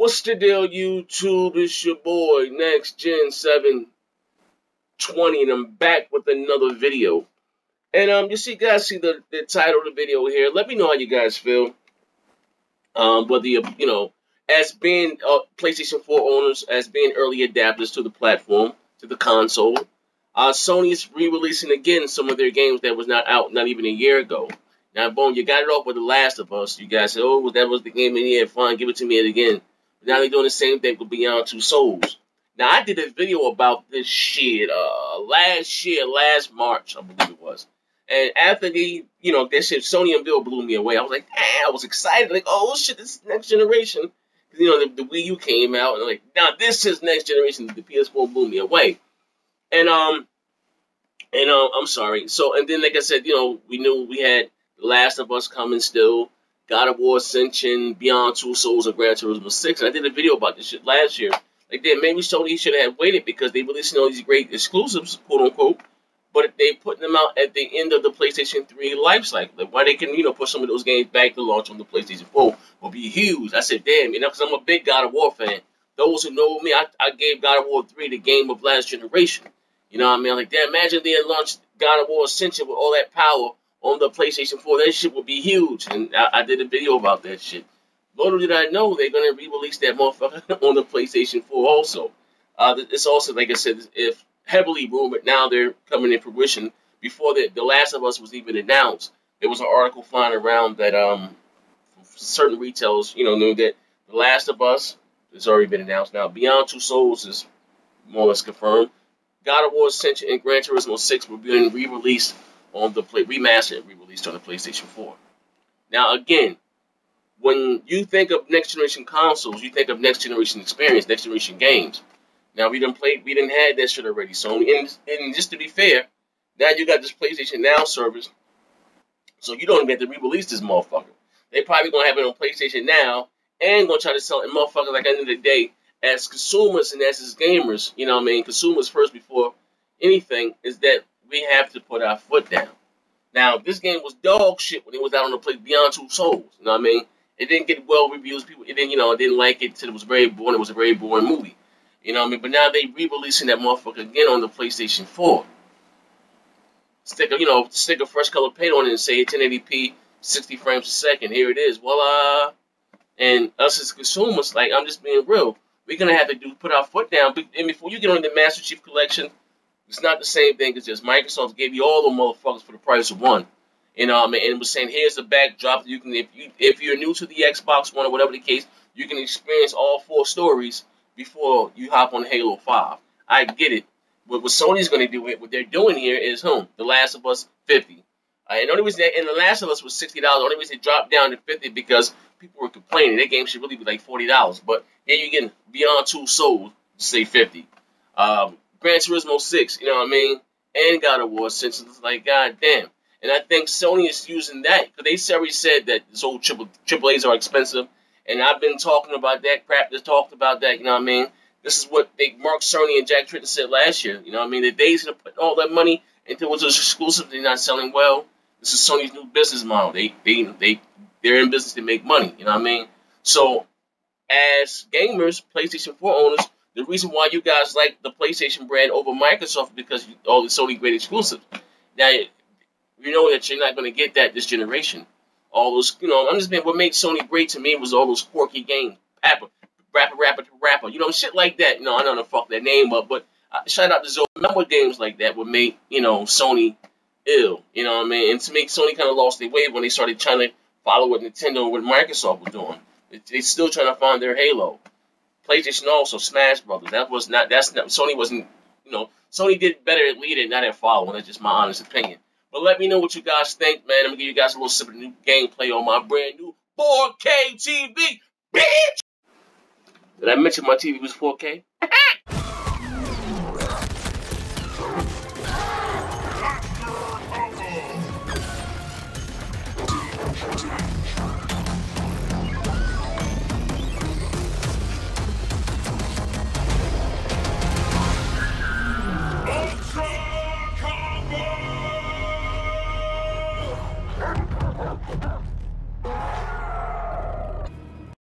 What's the deal, YouTube? It's your boy, Next Gen 720, and I'm back with another video. And you guys see the title of the video here. Let me know how you guys feel. Whether as being PlayStation 4 owners, as being early adapters to the platform, to the console. Sony's re-releasing again some of their games that was not out not even a year ago. Now, boom, you got it off with The Last of Us. You guys said, oh, that was the game in here. Fine, give it to me again. Now they're doing the same thing with Beyond Two Souls. Now, I did a video about this shit last March, I believe it was. And after they said Sony and Bill blew me away. I was like, I was excited. Like, oh, shit, this is next generation. The Wii U came out, and like, now this is next generation. The PS4 blew me away. And I'm sorry. So, and then, like I said, we knew we had The Last of Us coming still. God of War Ascension, Beyond Two Souls, and Gran Turismo 6. And I did a video about this shit last year. Like, maybe Sony should have waited because they releasing all these great exclusives, quote unquote, but they putting them out at the end of the PlayStation 3 life cycle. Like, why they can, put some of those games back to launch on the PlayStation 4 will be huge. I said, damn, because I'm a big God of War fan. Those who know me, I gave God of War 3 the game of last generation. You know what I mean? Like, damn, imagine they had launched God of War Ascension with all that power on the PlayStation 4, that shit would be huge. And I did a video about that shit. Little did I know they're going to re-release that motherfucker on the PlayStation 4 also. It's also, like I said, if heavily rumored, now they're coming in fruition. Before The Last of Us was even announced, there was an article flying around that certain retailers, knew that The Last of Us has already been announced. Now, Beyond Two Souls is more or less confirmed. God of War Ascension and Gran Turismo 6 will be re-released on the remastered and re-released on the PlayStation 4. Now, again, when you think of next generation consoles, you think of next generation experience, next generation games. Now, we didn't had that shit already, Sony. And just to be fair, now you got this PlayStation Now service, so you don't even have to re-release this motherfucker. They probably gonna have it on PlayStation Now and gonna try to sell it motherfucker like at the end of the day as consumers and as gamers. You know what I mean? Consumers first before anything is that we have to put our foot down. Now, this game was dog shit when it was out on the play Beyond Two Souls. You know what I mean? It didn't get well reviews. People, didn't like it. Said it was very boring. It was a very boring movie. You know what I mean? But now they re-releasing that motherfucker again on the PlayStation 4. Stick a fresh color paint on it and say 1080p, 60 frames a second. Here it is. Voila. And us as consumers, like, I'm just being real. We're gonna have to put our foot down. And before you get on the Master Chief Collection, it's not the same thing as just Microsoft gave you all the motherfuckers for the price of one. You know what I mean? And it was saying, here's the backdrop. You can, if you're new to the Xbox One or whatever the case, you can experience all 4 stories before you hop on Halo 5. I get it. But what Sony's going to do, what they're doing here is, The Last of Us, $50. And the only reason and The Last of Us was $60. The only reason it dropped down to $50 because people were complaining. That game should really be like $40. But here you get Beyond Two Souls, say $50. Gran Turismo 6, you know what I mean? And God of War, since it's like, god damn. And I think Sony is using that, because they already said that this whole AAAs are expensive, and I've been talking about that crap, just talked about that, you know what I mean? This is what Mark Cerny and Jack Tritton said last year, you know what I mean? The days of putting all that money into what's exclusive, they're not selling well. This is Sony's new business model. They're in business to make money, you know what I mean? So, as gamers, PlayStation 4 owners, the reason why you guys like the PlayStation brand over Microsoft is because all the Sony great exclusives. Now, you know that you're not going to get that this generation. All those, I'm just saying, what made Sony great to me was all those quirky games. Rapper. Shit like that. I don't know fuck that name up, but shout out to Zoe. Remember games like that would make, Sony ill. You know what I mean? And to make Sony kind of lost their way when they started trying to follow what Nintendo and what Microsoft was doing. They're still trying to find their Halo. PlayStation also, Smash Brothers. Sony wasn't, Sony did better at leading, not at following. That's just my honest opinion. But let me know what you guys think, man. I'm going to give you guys a little sip of new gameplay on my brand new 4K TV, bitch! Did I mention my TV was 4K?